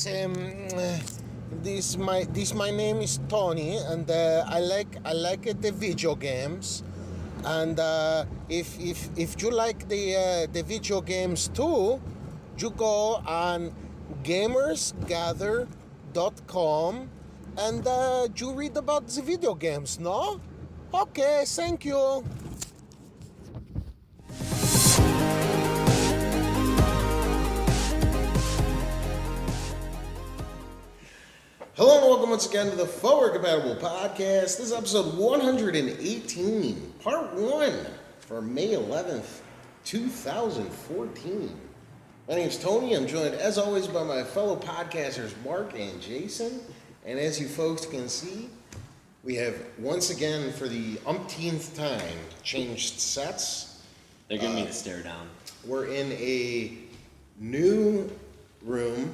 my name is Tony, and I like the video games, and if you like the video games too, you go on gamersgather.com and you read about the video games. No? Okay, thank you. Hello and welcome once again to the Forward Compatible Podcast. This is episode 118, part 1 for May 11th, 2014. My name is Tony. I'm joined as always by my fellow podcasters Mark and Jason. And as you folks can see, we have once again for the umpteenth time changed sets. They're giving me the stare down. We're in a new room.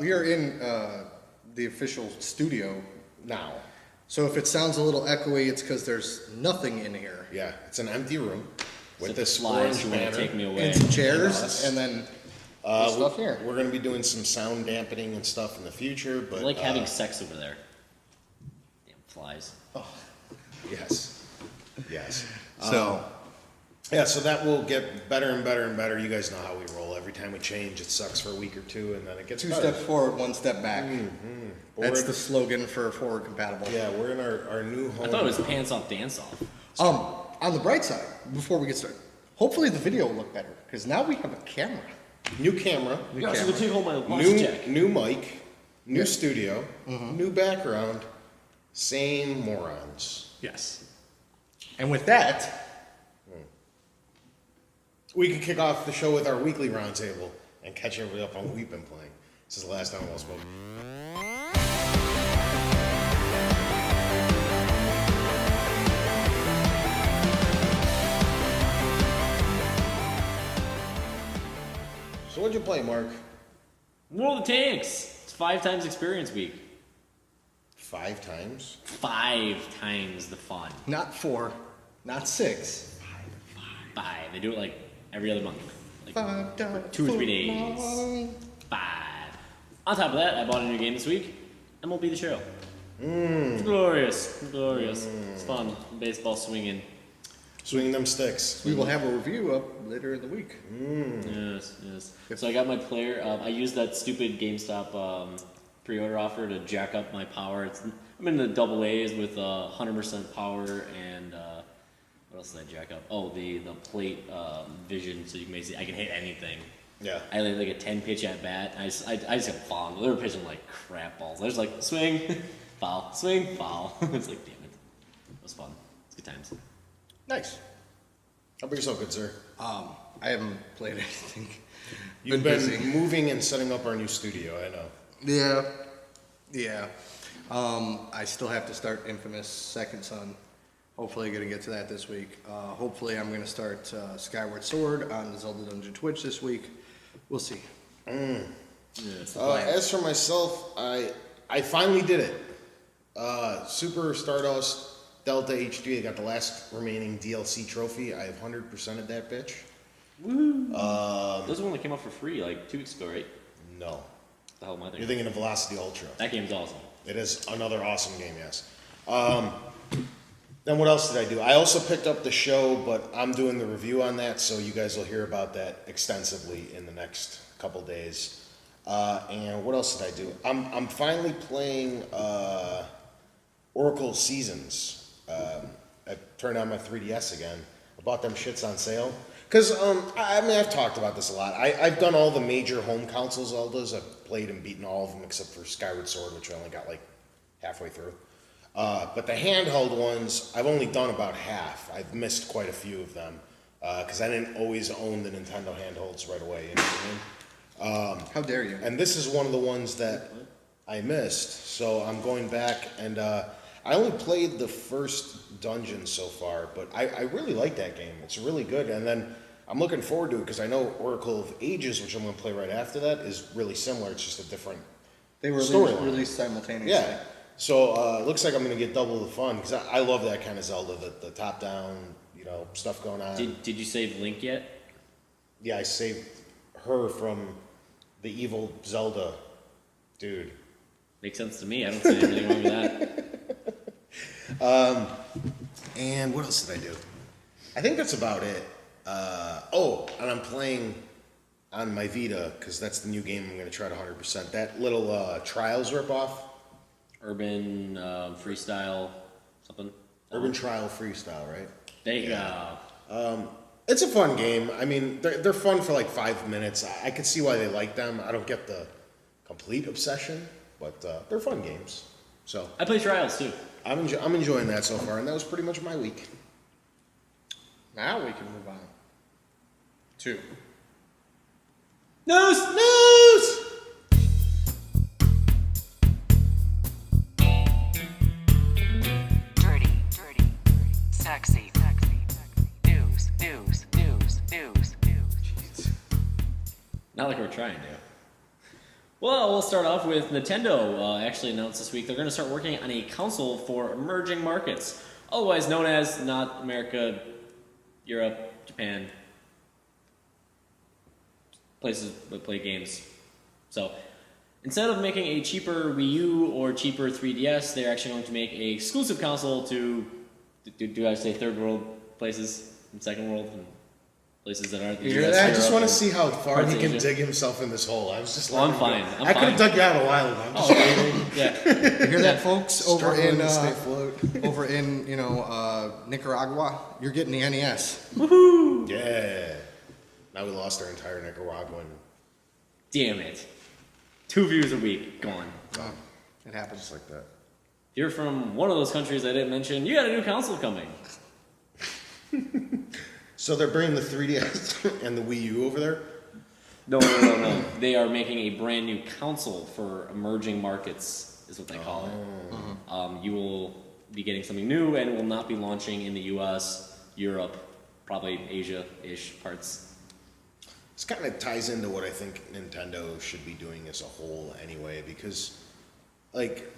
We are in the official studio Now. So if it sounds a little echoey, it's because there's nothing in here. Yeah, it's an empty room with this flies orange you want banner. to take me away. And some chairs, us. and then there's stuff here. We're going to be doing some sound dampening and stuff in the future, but I like having sex over there. Damn flies. yes. So So that will get better and better and better. You guys know how we roll. Every time we change, it sucks for a week or two, and then it gets two better. steps forward, one step back. That's Forward- the slogan for Forward Compatible. Yeah, we're in our new home. I thought it was pants off, dance off. On the bright side, before we get started, hopefully the video will look better because now we have a camera. New camera, Yeah, so take home my watch new check. new mic, new studio, new background, same morons. Yes. And with that, We could kick off the show with our weekly roundtable and catch everybody up on what we've been playing. This is the last time we'll spoke. So what'd you play, Mark? World of Tanks. It's 5 times experience week. 5 times? 5 times the fun. not 4, not 6. 5. They do it like every other month. Like 5 times 2 or 3 days. 5. On top of that, I bought a new game this week. MLB The Show. It's glorious. Glorious. It's fun. Baseball swinging. Swinging them sticks. We will have a review up later in the week. Yes. So I got my player. I used that stupid GameStop pre-order offer to jack up my power. I'm in the double A's with 100% power and what else did I jack up? Oh, the plate vision, so you can basically I can hit anything. Yeah. I had like a 10 pitch at bat. I just got fouled. They were pitching like crap balls. I was like swing, foul, swing, foul. It's like damn it. It was fun. It's good times. Nice. How about yourself, good sir? I haven't played anything. You've been moving and setting up our new studio, I know. Yeah. I still have to start Infamous Second Son. Hopefully going to get to that this week. Hopefully I'm going to start Skyward Sword on the Zelda Dungeon Twitch this week. We'll see. Yeah, it's the plan. As for myself, I finally did it. Super Stardust Delta HD. I got the last remaining DLC trophy. I have 100%ed that bitch. Woo! Those are the one that came out for free like 2 weeks ago, right? No. What the hell am I thinking? You're thinking of Velocity Ultra. That game's awesome. It is another awesome game, yes. Then what else did I do? I also picked up the show, but I'm doing the review on that, so you guys will hear about that extensively in the next couple days. And what else did I do? I'm finally playing Oracle Seasons. I turned on my 3DS again. I bought them shits on sale. Because, I've talked about this a lot. I've done all the major home console Zeldas. I've played and beaten all of them except for Skyward Sword, which I only got like halfway through. But the handheld ones, I've only done about half. I've missed quite a few of them. Because I didn't always own the Nintendo handhelds right away. You know what I mean? How dare you? And this is one of the ones that I missed. So I'm going back and I only played the first dungeon so far, but I really like that game. It's really good. And then I'm looking forward to it because I know Oracle of Ages, which I'm going to play right after that, is really similar. It's just a different They were storyline. released simultaneously. Yeah. So it looks like I'm going to get double the fun because I love that kind of Zelda, the top-down, stuff going on. Did you save Link yet? Yeah, I saved her from the evil Zelda Dude. Makes sense to me. I don't see anything wrong with that. And what else did I do? I think that's about it. And I'm playing on my Vita, because that's the new game I'm going to try to 100%. That little Trials ripoff. Urban freestyle something. Urban Trial Freestyle, right? There you go. It's a fun game. I mean, they're fun for like 5 minutes. I can see why they like them. I don't get the complete obsession, but they're fun games. So I play Trials too. I'm enjoying that so far, and that was pretty much my week. Now we can move on to News! Dirty, sexy, news. Not like we're trying to. Well, we'll start off with Nintendo. Actually announced this week they're going to start working on a console for emerging markets, otherwise known as not America, Europe, Japan, places that play games. So instead of making a cheaper Wii U or cheaper 3DS, they're actually going to make a exclusive console to, do I say third world places and second world and places that aren't the US, I just Europe, want to and see how far parts he of can Asia. dig himself in this hole. I was just Well, I'm letting him fine. go. I'm I could have fine. dug you out a while ago. I'm just Yeah. You hear that, folks? Over struggling in to stay afloat. over in Nicaragua, you're getting the NES. Yeah. Now we lost our entire Nicaraguan. Damn it. 2 views a week gone. Oh, it happens. Just like that. If you're from one of those countries I didn't mention, you got a new console coming. So they're bringing the 3DS and the Wii U over there? No. They are making a brand new console for emerging markets, is what they call it. You will be getting something new, and it will not be launching in the US, Europe, probably Asia-ish parts. This kind of ties into what I think Nintendo should be doing as a whole anyway, because, like,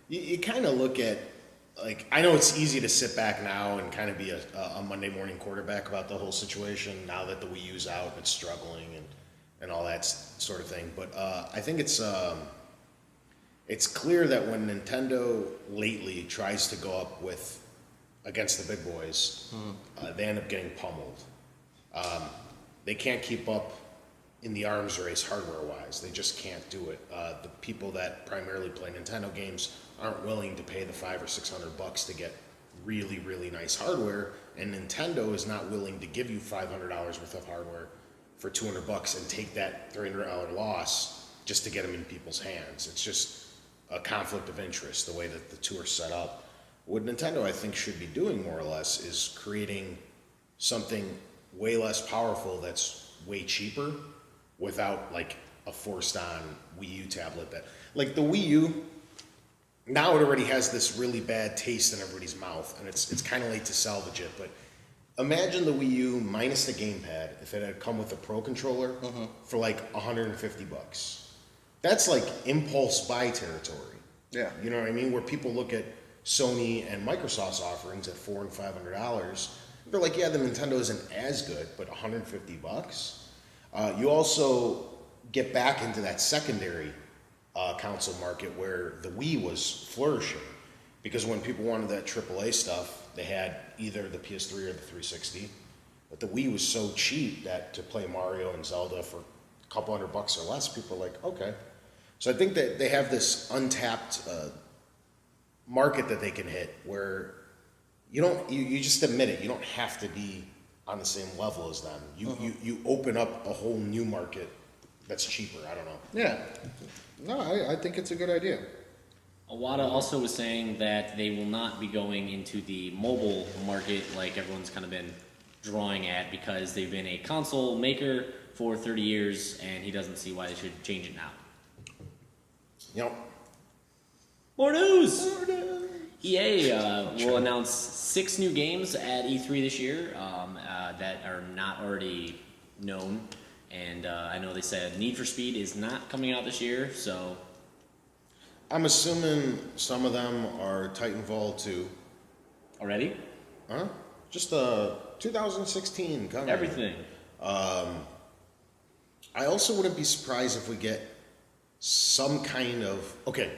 you kind of look at, like, I know it's easy to sit back now and kind of be a Monday morning quarterback about the whole situation now that the Wii U's out and it's struggling and all that sort of thing. But I think it's clear that when Nintendo lately tries to go up against the big boys, they end up getting pummeled. They can't keep up in the arms race hardware-wise. They just can't do it. The people that primarily play Nintendo games aren't willing to pay the $500 or $600 to get really, really nice hardware, and Nintendo is not willing to give you $500 worth of hardware for $200 and take that $300 loss just to get them in people's hands. It's just a conflict of interest, the way that the two are set up. What Nintendo, I think, should be doing more or less is creating something way less powerful that's way cheaper without, like, a forced-on Wii U tablet that... Like, the Wii U, now it already has this really bad taste in everybody's mouth, and it's kind of late to salvage it, but imagine the Wii U minus the gamepad if it had come with a Pro Controller for, like, $150. That's, like, impulse buy territory. Yeah. You know what I mean? Where people look at Sony and Microsoft's offerings at $400 and $500, they're like, yeah, the Nintendo isn't as good, but $150? You also get back into that secondary console market where the Wii was flourishing. Because when people wanted that AAA stuff, they had either the PS3 or the 360. But the Wii was so cheap that to play Mario and Zelda for a couple $100 or less, people are like, okay. So I think that they have this untapped market that they can hit where you just admit it. You don't have to be on the same level as them. You open up a whole new market that's cheaper. I don't know. Yeah. No, I think it's a good idea. Iwata also was saying that they will not be going into the mobile market like everyone's kind of been drawing at because they've been a console maker for 30 years and he doesn't see why they should change it now. You know, More news! EA will announce 6 new games at E3 this year that are not already known. And I know they said Need for Speed is not coming out this year, so... I'm assuming some of them are Titanfall 2. Already? Huh? Just 2016 coming. Everything. I also wouldn't be surprised if we get some kind of, okay.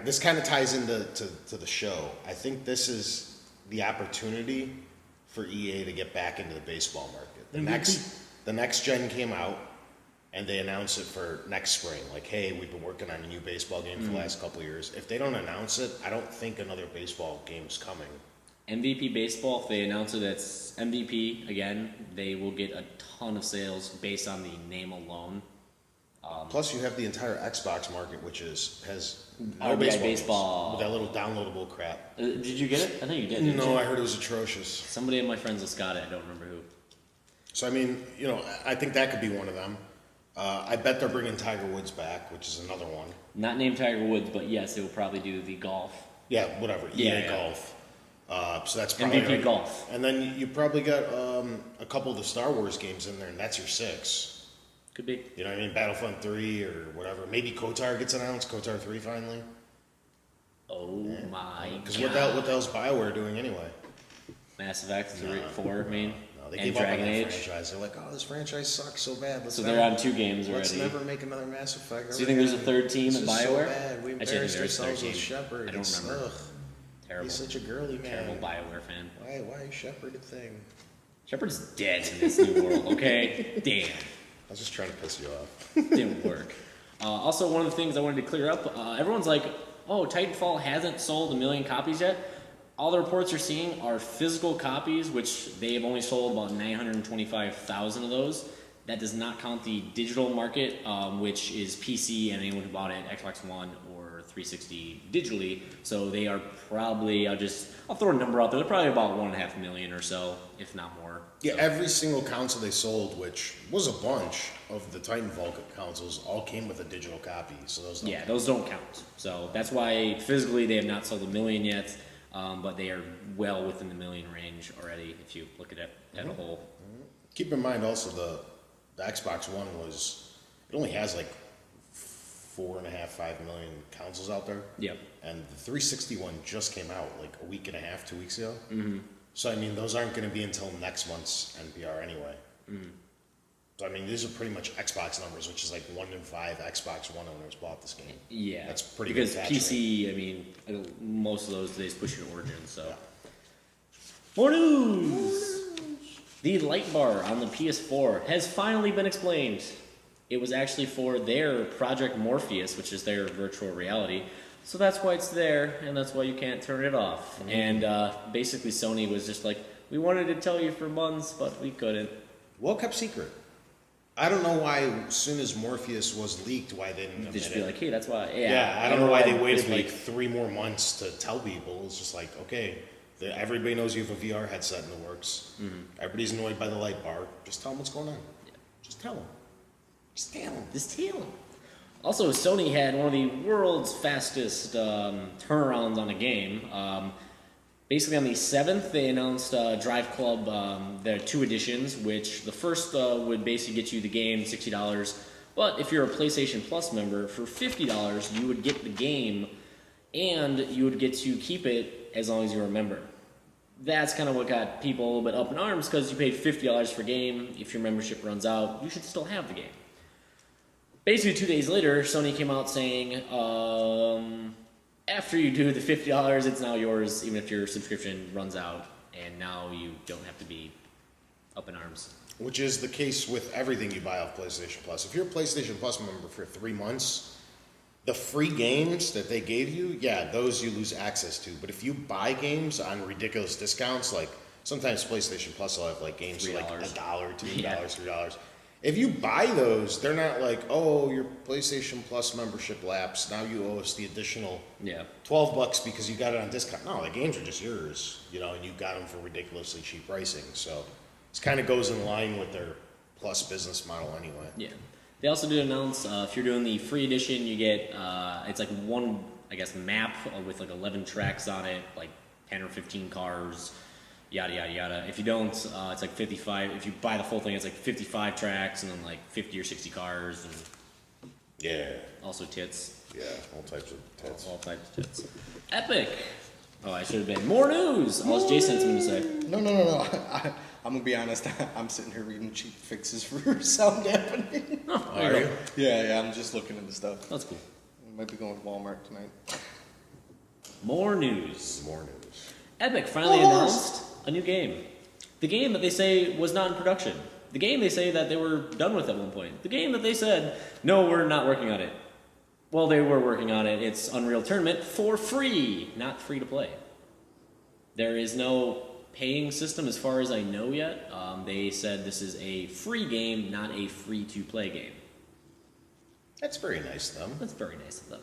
This kind of ties into to the show. I think this is the opportunity for EA to get back into the baseball market. The next gen came out, and they announced it for next spring. Like, hey, we've been working on a new baseball game for the last couple of years. If they don't announce it, I don't think another baseball game's coming. MVP Baseball, if they announce it as MVP again, they will get a ton of sales based on the name alone. Plus, you have the entire Xbox market, which has no RBI baseball, baseball. games, with that little downloadable crap. Did you get it? I think you did. Didn't No, you? I heard it was atrocious. Somebody of my friends has got it. I don't remember who. So I mean, I think that could be one of them. I bet they're bringing Tiger Woods back, which is another one. Not named Tiger Woods, but yes, it will probably do the golf. Yeah, whatever. EA Yeah. Golf. So that's probably MVP Golf. And then you probably got a couple of the Star Wars games in there, and that's your 6. Could be. You know what I mean? Battlefront 3 or whatever. Maybe KOTOR gets announced. KOTOR 3 finally. Oh my Because god. what the hell's BioWare doing anyway? Mass Effect 3, 4, I mean. No, they and gave up on Dragon that Age. franchise. They're like, oh, this franchise sucks so bad. So they're on 2 games Let's already. never make another Mass Effect. So you think there's a third team This at is so BioWare? bad. We Actually, I think embarrassed there's a third ourselves with team. Shepard. I don't It's- remember. ugh. Terrible. He's such a girly man. Terrible BioWare fan. Why Shepard a thing? Shepard's dead in this new world, okay? Damn. I was just trying to piss you off. Didn't work. Also, one of the things I wanted to clear up, everyone's like, oh, Titanfall hasn't sold 1 million copies yet. All the reports you're seeing are physical copies, which they have only sold about 925,000 of those. That does not count the digital market, which is PC and anyone who bought it, Xbox One or 360 digitally. So they are probably, I'll throw a number out there, they're probably about 1.5 million or so, if not more. Yeah, So- every single console they sold, which was a bunch of the Titanfall consoles, all came with a digital copy. So those don't Yeah, those don't count. So that's why physically they have not sold 1 million yet, but they are well within the million range already if you look at it as a whole. Keep in mind also the Xbox One it only has like 4.5, 5 million consoles out there. Yep. And the 360 one just came out like a week and a half, 2 weeks ago. Mm-hmm. So I mean, those aren't going to be until next month's NPR anyway. Mm. So I mean, these are pretty much Xbox numbers, which is like 1 in 5 Xbox One owners bought this game. Yeah. That's pretty because good. PC, I mean, most of those days push your Origin, so. Yeah. More news! The light bar on the PS4 has finally been explained. It was actually for their Project Morpheus, which is their virtual reality. So that's why it's there, and that's why you can't turn it off. Mm-hmm. And basically Sony was just like, we wanted to tell you for months, but we couldn't. Well kept secret. I don't know why, as soon as Morpheus was leaked, why they didn't They just admit be it. like, hey, that's why. Yeah, I don't know why they waited this like week. 3 more months to tell people. It's just like, okay, everybody knows you have a VR headset in the works. Mm-hmm. Everybody's annoyed by the light bar. Just tell them what's going on. Yeah. Just tell them. Just tell them. This tail. Also, Sony had one of the world's fastest turnarounds on a game. Basically, on the 7th, they announced Drive Club, their 2 editions, which the first would basically get you the game, $60. But if you're a PlayStation Plus member, for $50, you would get the game, and you would get to keep it as long as you're a member. That's kind of what got people a little bit up in arms, because you paid $50 for a game. If your membership runs out, you should still have the game. Basically, 2 days later, Sony came out saying, after you do the $50, it's now yours, even if your subscription runs out, and now you don't have to be up in arms. Which is the case with everything you buy off PlayStation Plus. If you're a PlayStation Plus member for 3 months, the free games that they gave you, yeah, those you lose access to. But if you buy games on ridiculous discounts, like sometimes PlayStation Plus will have like games for like $1, $2, Yeah. $3. If you buy those, they're not like, oh, your PlayStation Plus membership lapsed. Now you owe us the additional $12 because you got it on discount. No, the games are just yours, and you got them for ridiculously cheap pricing. So it kind of goes in line with their Plus business model anyway. Yeah. They also did announce if you're doing the free edition, you get it's like one, I guess, map with like 11 tracks on it, like 10 or 15 cars. Yada, yada, yada. If you don't, it's like 55. If you buy the full thing, it's like 55 tracks and then like 50 or 60 cars and Yeah. also tits. Yeah, all types of tits. All types of tits. Epic! Oh, I should have been. More news! Oh, it's Jason something to say. No. I'm gonna be honest. I'm sitting here reading cheap fixes for sound dampening. Oh, Are you? Yeah, I'm just looking into stuff. That's cool. I might be going to Walmart tonight. More news. More news. Epic finally announced a new game. The game that they say was not in production. The game they say that they were done with at one point. The game that they said, no, we're not working on it. Well, they were working on it. It's Unreal Tournament for free, not free to play. There is no paying system as far as I know yet. They said this is a free game, not a free-to-play game. That's very nice of them. That's very nice of them.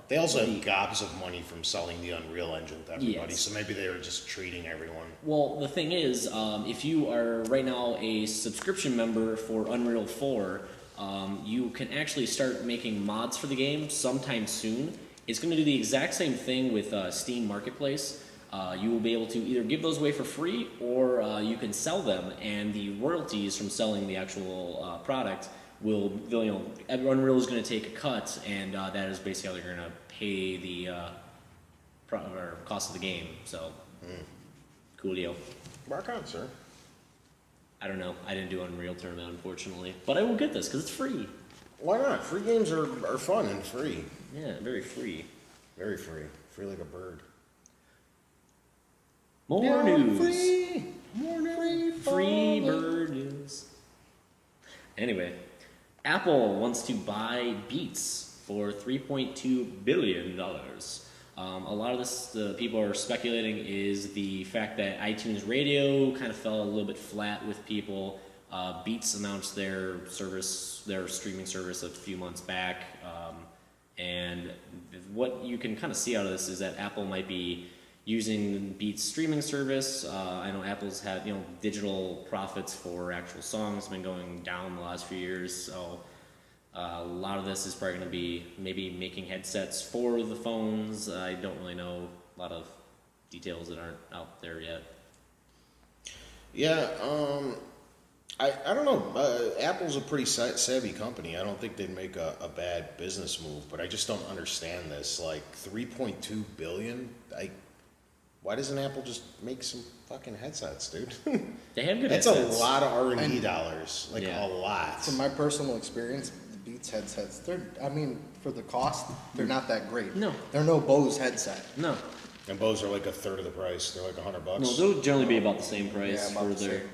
They also have gobs of money from selling the Unreal Engine to everybody, Yes. so maybe they were just treating everyone. Well, the thing is, if you are right now a subscription member for Unreal 4, you can actually start making mods for the game sometime soon. It's going to do the exact same thing with Steam Marketplace. You will be able to either give those away for free, or you can sell them, and the royalties from selling the actual product will, Unreal is going to take a cut, and that is basically how they're going to pay the cost of the game. So, cool deal. Rock on, sir. I don't know. I didn't do Unreal Tournament, unfortunately, but I will get this because it's free. Why not? Free games are fun and free. Yeah, very free. Very free. Free like a bird. More news. Free. More news. Free bird news. Anyway, Apple wants to buy Beats for $3.2 billion. A lot of this, people are speculating, is the fact that iTunes Radio kind of fell a little bit flat with people. Beats announced their service, their streaming service, a few months back, and what you can kind of see out of this is that Apple might be using Beats streaming service. I know Apple's had, digital profits for actual songs been going down the last few years, so a lot of this is probably going to be maybe making headsets for the phones. I don't really know a lot of details that aren't out there yet. Yeah, I don't know. Apple's a pretty savvy company. I don't think they'd make a bad business move, but I just don't understand this. Like, 3.2 billion? Why doesn't Apple just make some fucking headsets, dude? They have good That's headsets. a lot of R&D dollars. Like, Yeah. a lot. From my personal experience, the Beats headsets, for the cost, they're not that great. No. They're no Bose headset. No. And Bose are like a third of the price. They're like $100. No, they'll generally be about the same price Yeah, about for the their... same.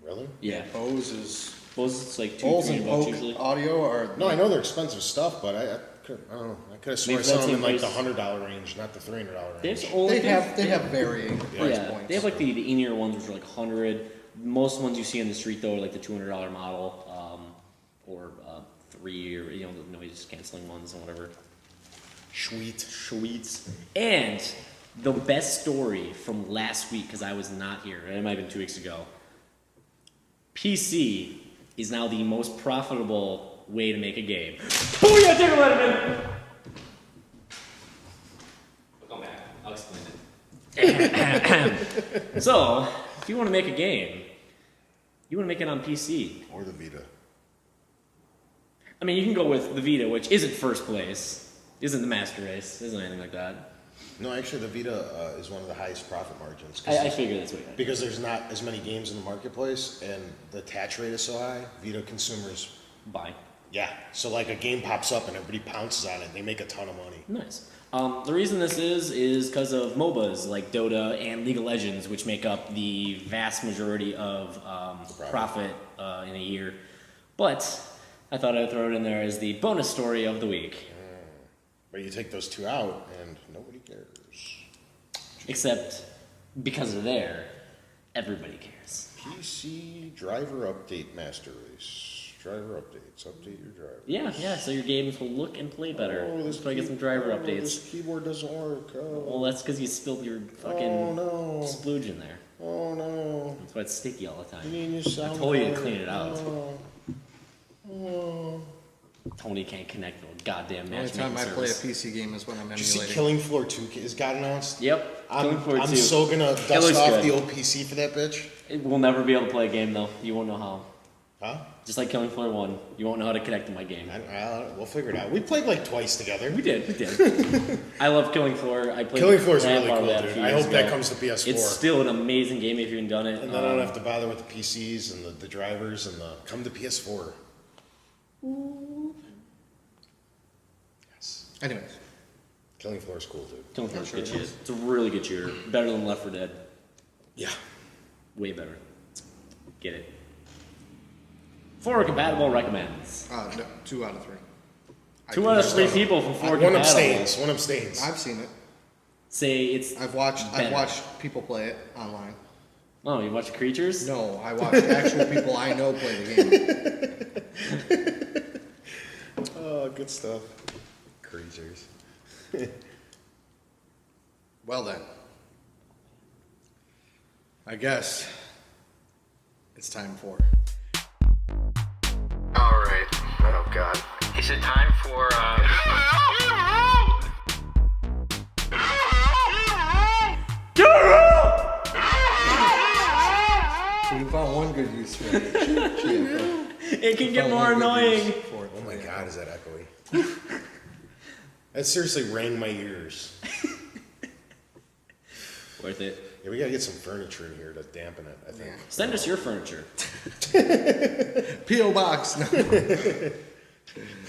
Really? Yeah. Bose is... Bose is like Bose $2-3 and bucks Polk usually. audio are... No, I know they're expensive stuff, but I don't know. I could have sworn I Maybe saw that's them in the like the price. $100 range, not the $300 They range. have only They have varying price yeah, points. they have like the in-ear ones, which are like 100. Most ones you see on the street though are like the $200 model, or 3, or noise canceling ones and whatever. Sweet. And the best story from last week, because I was not here, it might have been 2 weeks ago. PC is now the most profitable way to make a game. Booyah, Digger Letterman! I'll come back. I'll explain it. So, if you want to make a game, you want to make it on PC. Or the Vita. I mean, you can go with the Vita, which isn't first place, isn't the master race, isn't anything like that. No, actually, the Vita is one of the highest profit margins. I figured that's what you Because there's not as many games in the marketplace, and the attach rate is so high, Vita consumers, buy. yeah. So like a game pops up and everybody pounces on it, they make a ton of money. Nice. The reason this is because of MOBAs like Dota and League of Legends, which make up the vast majority of profit in a year. But I thought I'd throw it in there as the bonus story of the week. But you take those two out, and nobody cares. Except because they're there, everybody cares. PC driver update master race. Driver updates. Update your driver. Yeah, so your games will look and play better. Oh, That's why I get some driver oh, updates. This keyboard doesn't work. Oh, Well, that's because you spilled your fucking oh no. splooge in there. Oh no. That's why it's sticky all the You time. need your sound told you to card. clean it out. Oh. Oh. Tony can't connect to a goddamn The only matchmaking time I play a service. PC game is when I'm Did you see emulating. Killing Floor 2 is got announced? Yep, Killing Floor I'm 2. so gonna dust looks off good. the old PC for that bitch. We'll never be able to play a game though. You won't know how. Huh? Just like Killing Floor 1, you won't know how to connect to my game. We'll figure it out. We played like twice together. We did. I love Killing Floor. I played Killing Floor is that really part of cool, that a dude. few I years hope that ago. comes to PS4. It's still an amazing game if you haven't done it. And then I don't have to bother with the PCs and the drivers and the come to PS4. Yes. Anyways, Killing Floor is cool, dude. Killing Floor is a good sure it shooter. It's a really good shooter. Better than Left 4 Dead. Yeah. Way better. Get it. Forward compatible recommends. no, 2 out of 3. Two out of 3 people from forward One compatible abstains. One abstains. I've seen it. say it's. I've watched better. people play it online. Oh, you watch Creatures? No, I watched actual people I know play the game. Oh, good stuff. Creatures. Well then, I guess it's time for. All right. Oh God. Is it time for? We found one good use for it. It can get more annoying. Oh my God, is that echoey? That seriously rang my ears. Worth it. Yeah, we gotta get some furniture in here to dampen it, I think. Send us your furniture. P.O. Box. No.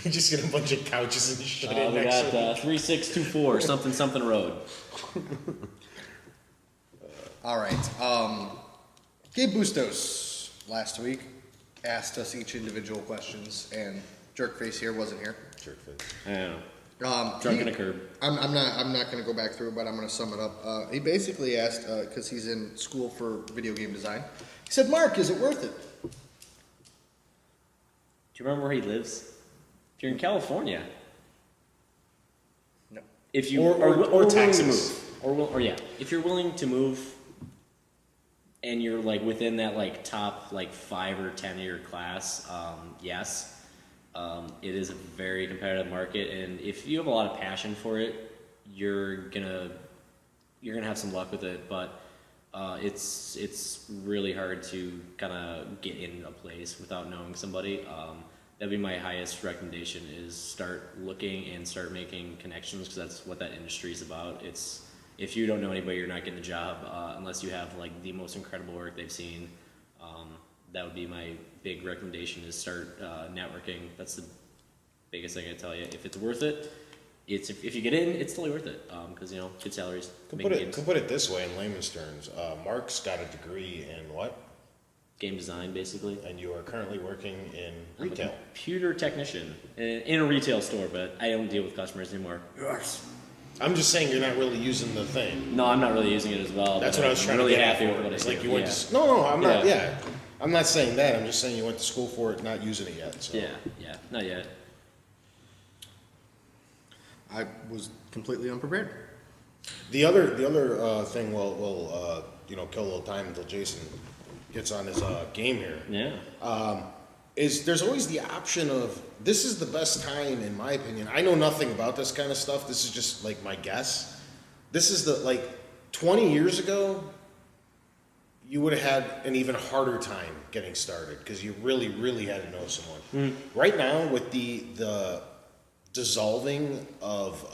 You just get a bunch of couches and shit in We next got to it. 3624 something something road. All right. Gabe Bustos last week asked us each individual questions, and Jerkface here wasn't here. Jerkface. I don't know. Drunk in a curb. I'm not going to go back through, but I'm going to sum it up. He basically asked, because he's in school for video game design, he said, "Mark, is it worth it?" Do you remember where he lives? If you're in California, No. if you Or willing to Texas. move, or yeah, if you're willing to move, and you're like within that like top like 5 or 10 of your class, yes. It is a very competitive market, and if you have a lot of passion for it, you're gonna have some luck with it. But it's really hard to kind of get in a place without knowing somebody. That'd be my highest recommendation: is start looking and start making connections, because that's what that industry is about. It's if you don't know anybody, you're not getting a job unless you have like the most incredible work they've seen. That would be my big recommendation: is start networking. That's the biggest thing I tell you. If it's worth it, if you get in, it's totally worth it, because you know, good salaries. Could making games. put it this way in layman's terms. Mark's got a degree in what? Game design, basically. And you are currently working in I'm a retail. computer technician in a retail store, but I don't deal with customers anymore. Yes. I'm just saying you're not really using the thing. No, I'm not really using it as well. That's but what I was I'm trying really to get happy at. with what I It's do. like you went yeah. to no, I'm not. Yeah. Yeah, I'm not saying that. I'm just saying you went to school for it, not using it yet. So. Yeah, not yet. I was completely unprepared. The other thing we'll kill a little time until Jason gets on his game here. Yeah. Is there's always the option of this is the best time, in my opinion. I know nothing about this kind of stuff. This is just like my guess. This is the 20 years ago, you would have had an even harder time getting started because you really, really had to know someone. Right now, with the dissolving of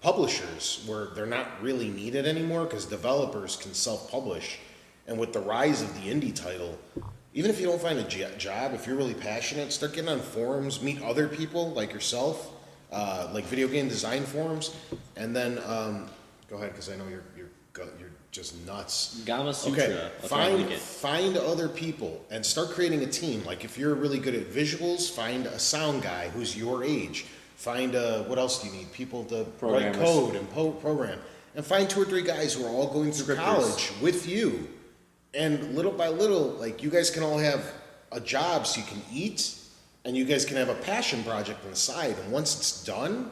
publishers, where they're not really needed anymore because developers can self-publish, and with the rise of the indie title, even if you don't find a job, if you're really passionate, start getting on forums, meet other people like yourself, like video game design forums, and then go ahead because I know you're just nuts. Gamma Sutra. Okay, find other people and start creating a team. Like if you're really good at visuals, find a sound guy who's your age. Find what else do you need? People to write Programmers. code and program, and find 2 or 3 guys who are all going through college with you. And little by little, like you guys can all have a job so you can eat, and you guys can have a passion project on the side. And once it's done,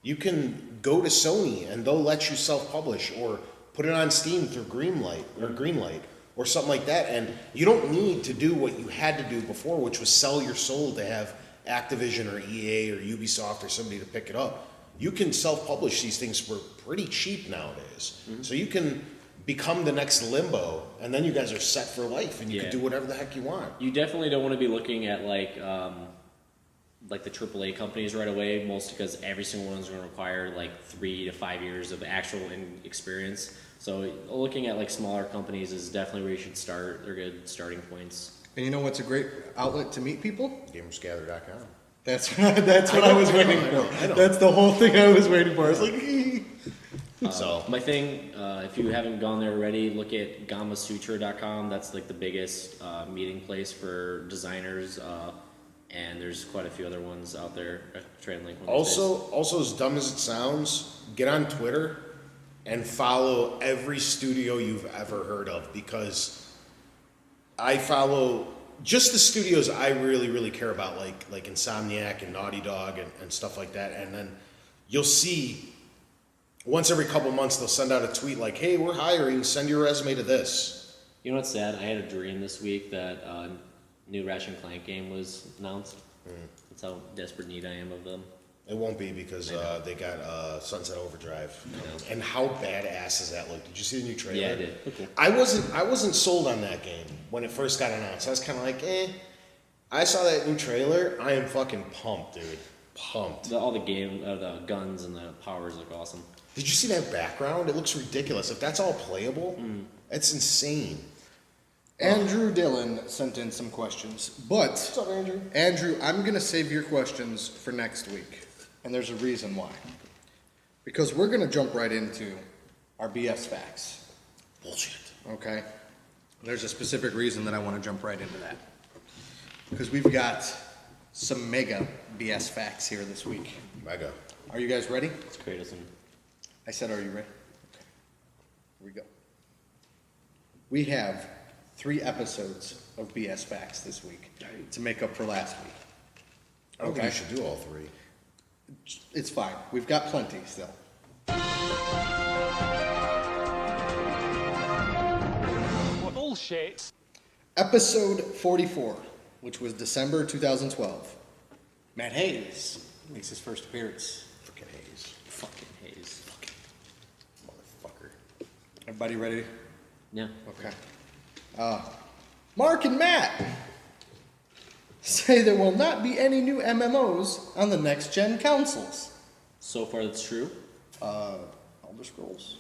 you can go to Sony and they'll let you self-publish or put it on Steam through Greenlight or something like that. And you don't need to do what you had to do before, which was sell your soul to have Activision or EA or Ubisoft or somebody to pick it up. You can self-publish these things for pretty cheap nowadays. So you can become the next Limbo, and then you guys are set for life, and you can do whatever the heck you want. You definitely don't want to be looking at like the AAA companies right away, mostly because every single one is going to require like 3 to 5 years of actual experience. So looking at like smaller companies is definitely where you should start. They're good starting points. And you know what's a great outlet to meet people? Gamersgather.com. That's what I was waiting for. I know. That's the whole thing I was waiting for. I was like, So My thing, if you haven't gone there already, look at gamasutra.com. That's like the biggest meeting place for designers, and there's quite a few other ones out there. Try and link one of these days. also as dumb as it sounds, get on Twitter and follow every studio you've ever heard of, because I follow just the studios I really care about, like Insomniac and Naughty Dog and stuff like that. And then you'll see once every couple months they'll send out a tweet like, "Hey, we're hiring. Send your resume to this." You know what's sad? I had a dream this week that new Ratchet and Clank game was announced. That's how desperate need I am of them. It won't be because they got Sunset Overdrive. And how badass does that look? Did you see the new trailer? Yeah, I did. Okay. I wasn't sold on that game when it first got announced. I was kind of like, eh. I saw that new trailer. I am fucking pumped, dude. Pumped. All the the guns and the powers look awesome. Did you see that background? It looks ridiculous. If that's all playable, it's insane. Andrew Dillon sent in some questions, but What's up, Andrew? Andrew, I'm gonna save your questions for next week, and there's a reason why. Because we're gonna jump right into our BS facts. Bullshit. Okay? There's a specific reason that I want to jump right into that. Because we've got some mega BS facts here this week. Mega. Are you guys ready? It's Kratos and I said, are you ready? Okay. Here we go. We have 3 episodes of BS facts this week to make up for last week. I don't think you should do all 3. It's fine. We've got plenty still. Bullshit. Episode 44, which was December 2012. Matt Hayes makes his first appearance. Freaking Hayes. fucking Hayes. Motherfucker. Everybody ready? Yeah. Okay. Mark and Matt say there will not be any new MMOs on the next gen consoles. So far, that's true. Elder Scrolls.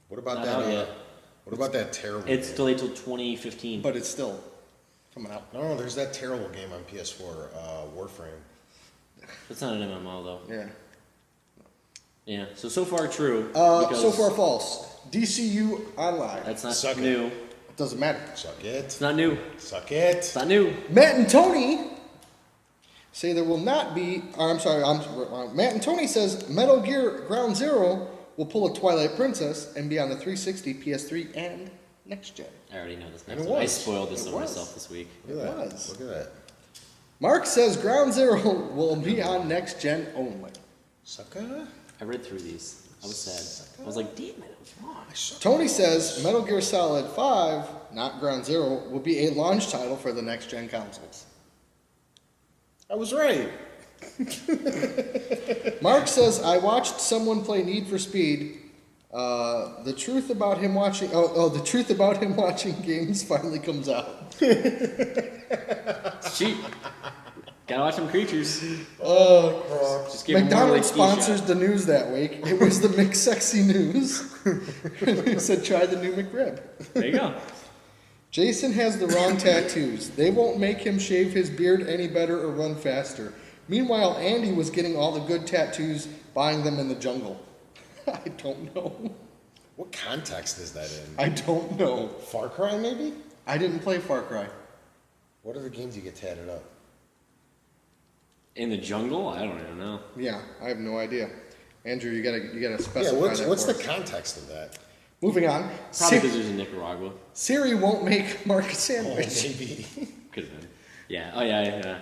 What about Not that? out yet. What about that terrible? It's game? delayed till 2015. But it's still coming out. No, there's that terrible game on PS4, Warframe. That's not an MMO though. Yeah. Yeah. So far, true. So because far false. DCU Online. that's not Suck it. new. It doesn't matter. Suck it. It's not new. Suck it. It's not new. Matt and Tony say there will not be. Matt and Tony says Metal Gear Ground Zero will pull a Twilight Princess and be on the 360, PS3, and next gen. I already know this And next it one. I was. spoiled this It on was. myself this week. Look at that. It was. Look at that. Mark says Ground Zero will be on next gen only. Sucker. I read through these. I was sad. I was like, damn it, what's wrong? Tony says Metal Gear Solid 5, not Ground Zero, will be a launch title for the next gen consoles. I was right. Mark says I watched someone play Need for Speed. The truth about him watching the truth about him watching games finally comes out. It's cheap. Gotta watch some creatures. Just give 'em more McDonald's like sponsors the news that week. It was the McSexy News. It said try the new McRib. There you go. Jason has the wrong tattoos. They won't make him shave his beard any better or run faster. Meanwhile, Andy was getting all the good tattoos, buying them in the jungle. I don't know. What context is that in? I don't know. Far Cry, maybe? I didn't play Far Cry. What other games you get tatted up? In the jungle? I don't even know. Yeah, I have no idea. Andrew, you gotta specify Yeah, that what's for the us. context of that? Moving on. Probably because there's in Nicaragua. Siri won't make Mark a Oh, sandwich. maybe. Could have been. Yeah. Oh, yeah.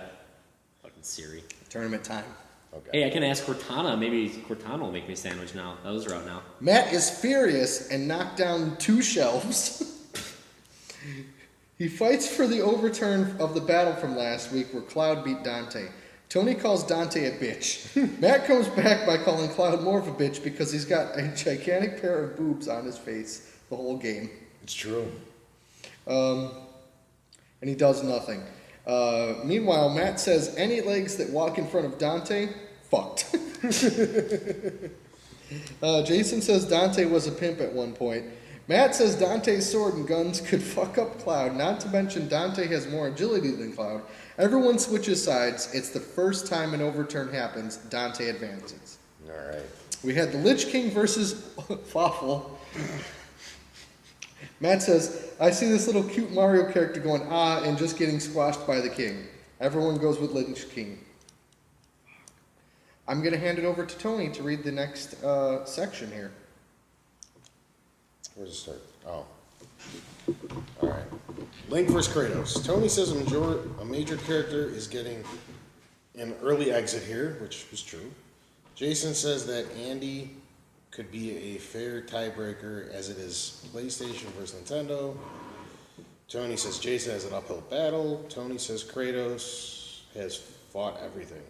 Fucking Siri. Tournament time. Okay. Hey, I can ask Cortana. Maybe Cortana will make me a sandwich now. Those are out now. Matt is furious and knocked down 2 shelves. He fights for the overturn of the battle from last week where Cloud beat Dante. Tony calls Dante a bitch. Matt comes back by calling Cloud more of a bitch because he's got a gigantic pair of boobs on his face the whole game. It's true. And he does nothing. Meanwhile, Matt says any legs that walk in front of Dante, fucked. Jason says Dante was a pimp at one point. Matt says Dante's sword and guns could fuck up Cloud. Not to mention Dante has more agility than Cloud. Everyone switches sides. It's the first time an overturn happens. Dante advances. All right. We had the Lich King versus Fawful. Matt says, I see this little cute Mario character going and just getting squashed by the king. Everyone goes with Lich King. I'm going to hand it over to Tony to read the next section here. Where's it start? Oh. All right. Link vs. Kratos. Tony says a major character is getting an early exit here, which is true. Jason says that Andy could be a fair tiebreaker as it is PlayStation versus Nintendo. Tony says Jason has an uphill battle. Tony says Kratos has fought everything.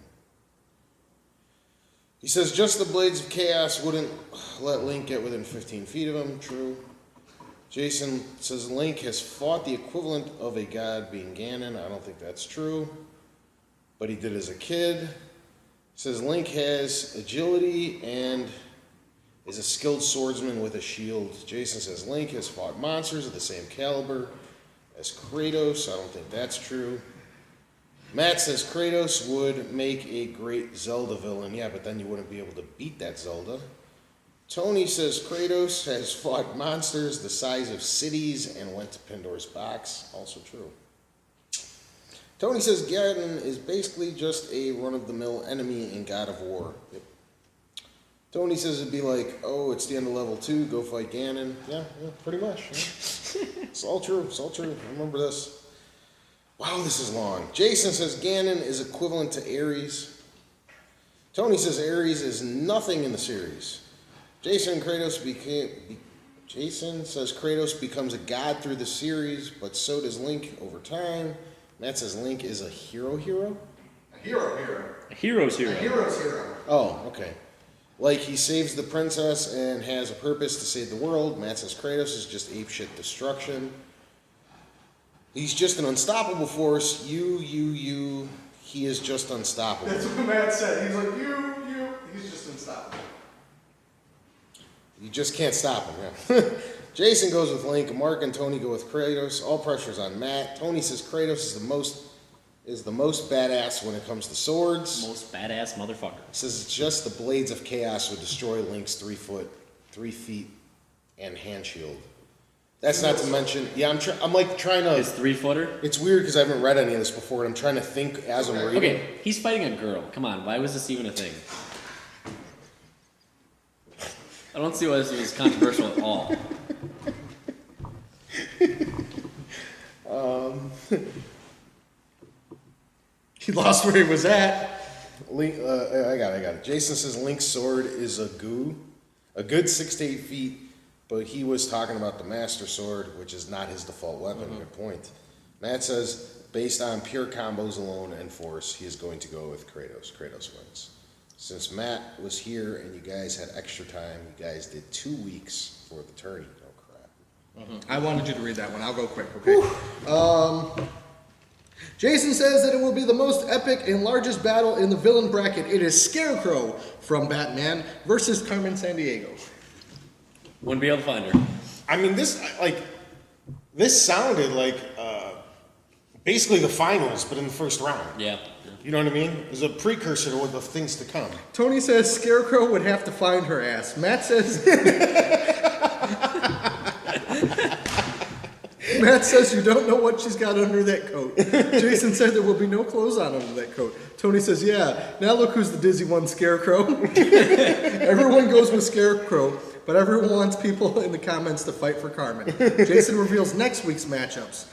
He says just the Blades of Chaos wouldn't let Link get within 15 feet of him. True. Jason says Link has fought the equivalent of a god being Ganon. I don't think that's true. But he did as a kid. He says Link has agility and is a skilled swordsman with a shield. Jason says Link has fought monsters of the same caliber as Kratos. I don't think that's true. Matt says Kratos would make a great Zelda villain. Yeah, but then you wouldn't be able to beat that Zelda. Tony says Kratos has fought monsters the size of cities and went to Pandora's box. Also true. Tony says Ganon is basically just a run-of-the-mill enemy in God of War. Yep. Tony says it'd be like, oh, it's the end of level 2, go fight Ganon. Yeah, pretty much. Yeah. It's all true. It's all true. Remember this. Wow, this is long. Jason says Ganon is equivalent to Ares. Tony says Ares is nothing in the series. Jason says Kratos becomes a god through the series, but so does Link over time. Matt says Link is a hero? A hero. A hero's hero. A hero's hero. Oh, okay. Like he saves the princess and has a purpose to save the world. Matt says Kratos is just apeshit destruction. He's just an unstoppable force. He is just unstoppable. That's what Matt said. He's like, he's just unstoppable. You just can't stop him, yeah. Jason goes with Link. Mark and Tony go with Kratos. All pressure's on Matt. Tony says Kratos is the most badass when it comes to swords. Most badass motherfucker. Says it's just the Blades of Chaos would destroy Link's 3 feet, and hand shield. That's not to mention, yeah, I'm like trying to. His 3-footer? It's weird because I haven't read any of this before, and I'm trying to think as I'm reading. Okay, he's fighting a girl. Come on, why was this even a thing? I don't see why this was controversial at all. He lost where he was at. Link, I got it. Jason says Link's sword is a good 6 to 8 feet, but he was talking about the Master Sword, which is not his default weapon. Good point. Matt says, based on pure combos alone and force, he is going to go with Kratos. Kratos wins. Since Matt was here and you guys had extra time, you guys did 2 weeks for the tourney. Oh, crap. I wanted you to read that one. I'll go quick, okay? Jason says that it will be the most epic and largest battle in the villain bracket. It is Scarecrow from Batman versus Carmen Sandiego. Wouldn't be able to find her. I mean, this sounded like basically the finals, but in the first round. Yeah. You know what I mean? It was a precursor to the things to come. Tony says Scarecrow would have to find her ass. Matt says... Matt says you don't know what she's got under that coat. Jason said there will be no clothes on under that coat. Tony says, yeah, now look who's the dizzy one, Scarecrow. Everyone goes with Scarecrow, but everyone wants people in the comments to fight for Carmen. Jason reveals next week's matchups.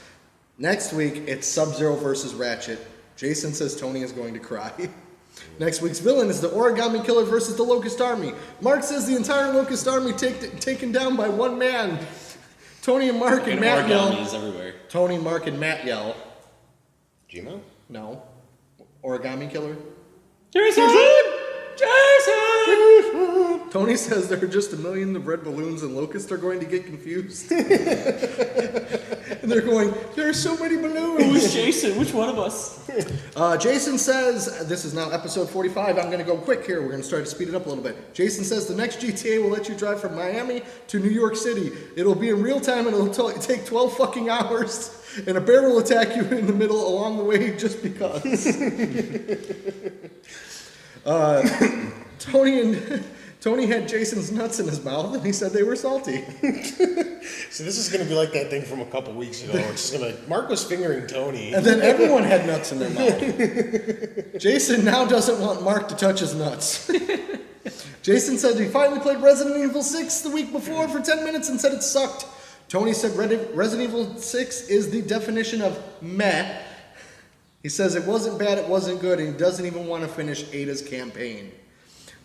Next week, it's Sub-Zero versus Ratchet. Jason says Tony is going to cry. Next week's villain is the Origami Killer versus the Locust Army. Mark says the entire Locust Army taken down by one man. Tony and Mark and Matt yell. Everywhere. Tony, Mark, and Matt yell. Gmail? No. Origami Killer? Jason! Tony says there are just 1 million of red balloons and locusts are going to get confused. And they're going, there are so many balloons. Who's Jason? Which one of us? Jason says, this is now episode 45. I'm going to go quick here. We're going to start to speed it up a little bit. Jason says the next GTA will let you drive from Miami to New York City. It'll be in real time and it'll take 12 fucking hours. And a bear will attack you in the middle along the way just because. Tony had Jason's nuts in his mouth and he said they were salty. So this is going to be like that thing from a couple weeks ago. It's just going to, Mark was fingering Tony. And then everyone had nuts in their mouth. Jason now doesn't want Mark to touch his nuts. Jason said he finally played Resident Evil 6 the week before for 10 minutes and said it sucked. Tony said Resident Evil 6 is the definition of meh. He says it wasn't bad, it wasn't good, and he doesn't even want to finish Ada's campaign.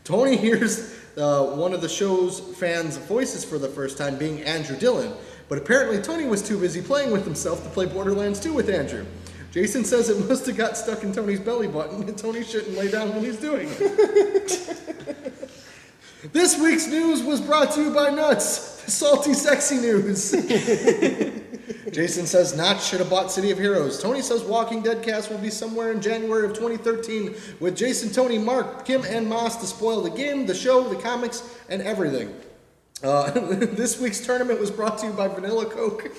Tony hears one of the show's fans' voices for the first time being Andrew Dillon, but apparently Tony was too busy playing with himself to play Borderlands 2 with Andrew. Jason says it must have got stuck in Tony's belly button and Tony shouldn't lay down when he's doing it. This week's news was brought to you by Nuts, salty sexy news. Jason says Notch should have bought City of Heroes. Tony says Walking Dead cast will be somewhere in January of 2013 with Jason, Tony, Mark, Kim, and Moss to spoil the game, the show, the comics, and everything. This week's tournament was brought to you by Vanilla Coke.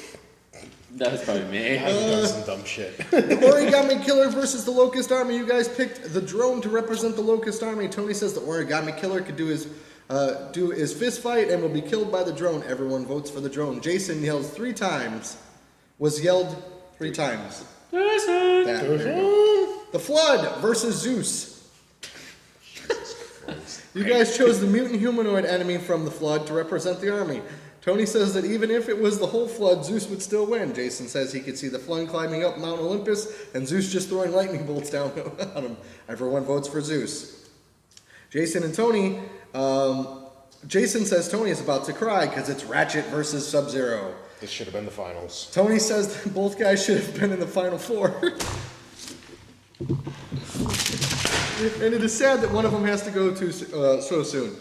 That was probably me. I've done some dumb shit. The Origami Killer versus the Locust Army. You guys picked the drone to represent the Locust Army. Tony says the Origami Killer could do his fist fight and will be killed by the drone. Everyone votes for the drone. Jason yells 3 times. Was yelled 3 times. Jason! There you go. The Flood versus Zeus. You guys chose the mutant humanoid enemy from the Flood to represent the army. Tony says that even if it was the whole Flood, Zeus would still win. Jason says he could see the Flood climbing up Mount Olympus and Zeus just throwing lightning bolts down on him. Everyone votes for Zeus. Jason and Tony, Jason says Tony is about to cry because it's Ratchet versus Sub-Zero. This should have been the finals. Tony says that both guys should have been in the Final Four. And it is sad that one of them has to go so soon.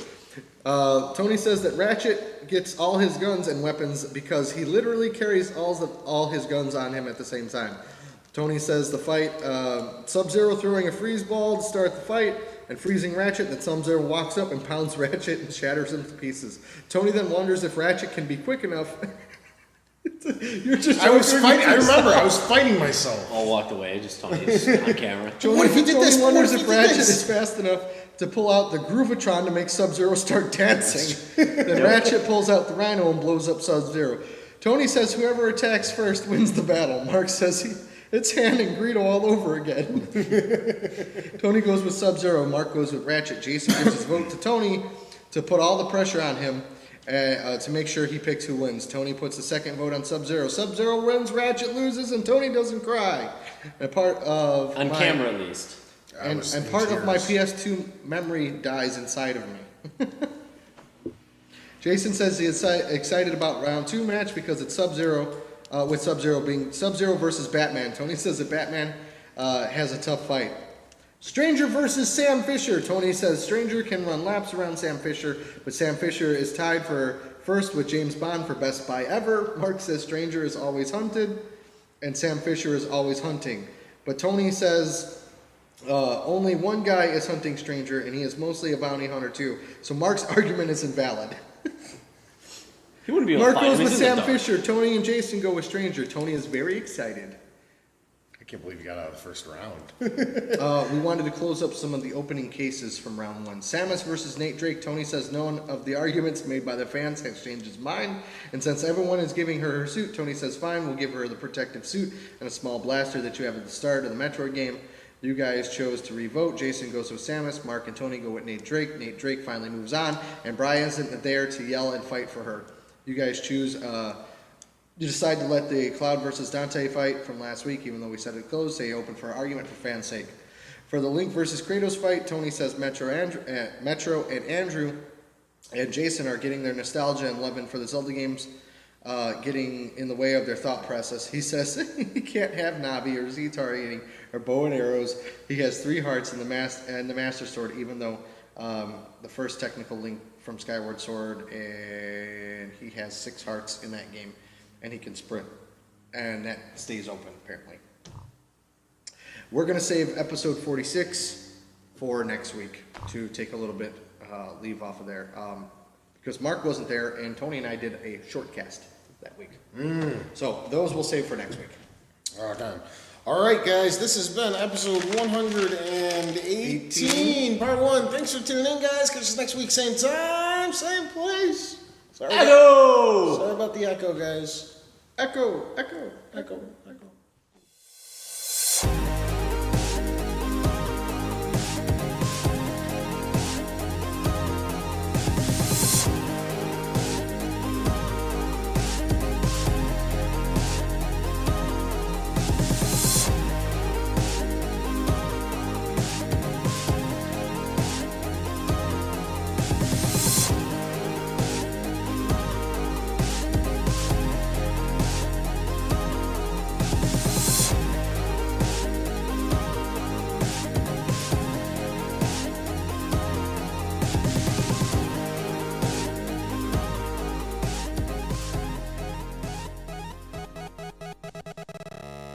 Tony says that Ratchet gets all his guns and weapons because he literally carries all his guns on him at the same time. Tony says the fight, Sub-Zero throwing a freeze ball to start the fight, and freezing Ratchet, that Sub-Zero walks up and pounds Ratchet and shatters him to pieces. Tony then wonders if Ratchet can be quick enough. You're just I remember, I was fighting myself. All walked away, just Tony's on camera. What if he did Tony this? wonders What if if he did Ratchet this? is fast enough to pull out the Groovatron to make Sub-Zero start dancing. Then Ratchet pulls out the Rhino and blows up Sub-Zero. Tony says whoever attacks first wins the battle. Mark says it's Han and Greedo all over again. Tony goes with Sub-Zero. Mark goes with Ratchet. Jason gives his vote to Tony to put all the pressure on him to make sure he picks who wins. Tony puts the second vote on Sub-Zero. Sub-Zero wins, Ratchet loses, and Tony doesn't cry. And part of On camera, at least. And part of my PS2 memory dies inside of me. Jason says he is excited about round 2 match because it's Sub-Zero, with Sub-Zero being Sub-Zero versus Batman. Tony says that Batman has a tough fight. Stranger versus Sam Fisher. Tony says Stranger can run laps around Sam Fisher, but Sam Fisher is tied for first with James Bond for best spy ever. Mark says Stranger is always hunted, and Sam Fisher is always hunting. But Tony says only one guy is hunting Stranger, and he is mostly a bounty hunter too. So Mark's argument is invalid. He wouldn't be able Mark to fight goes him. with He's in Sam the dark. Fisher. Tony and Jason go with Stranger. Tony is very excited. I can't believe you got out of the first round. We wanted to close up some of the opening cases from round 1. Samus versus Nate Drake. Tony says none of the arguments made by the fans has changed his mind. And since everyone is giving her suit, Tony says fine, we'll give her the protective suit and a small blaster that you have at the start of the Metroid game. You guys chose to re-vote. Jason goes with Samus. Mark and Tony go with Nate Drake. Nate Drake finally moves on. And Brian isn't there to yell and fight for her. You guys choose... You decide to let the Cloud versus Dante fight from last week, even though we said it closed. Say open for argument for fans' sake. For the Link versus Kratos fight, Tony says Metro and Andrew and Jason are getting their nostalgia and loving for the Zelda games getting in the way of their thought process. He says he can't have Navi or Z targeting or bow and arrows. He has 3 hearts and the Master Sword, even though The first technical link from Skyward Sword, and he has 6 hearts in that game, and he can sprint, and that stays open apparently. We're gonna save episode 46 for next week to take a little bit leave off of there, because Mark wasn't there, and Tony and I did a short cast that week. So those we'll save for next week. Okay. All right, guys, this has been episode 118, part 1. Thanks for tuning in, guys. Catch us next week, same time, same place. Sorry Echo! Sorry about the echo, guys. Echo, echo, echo, echo.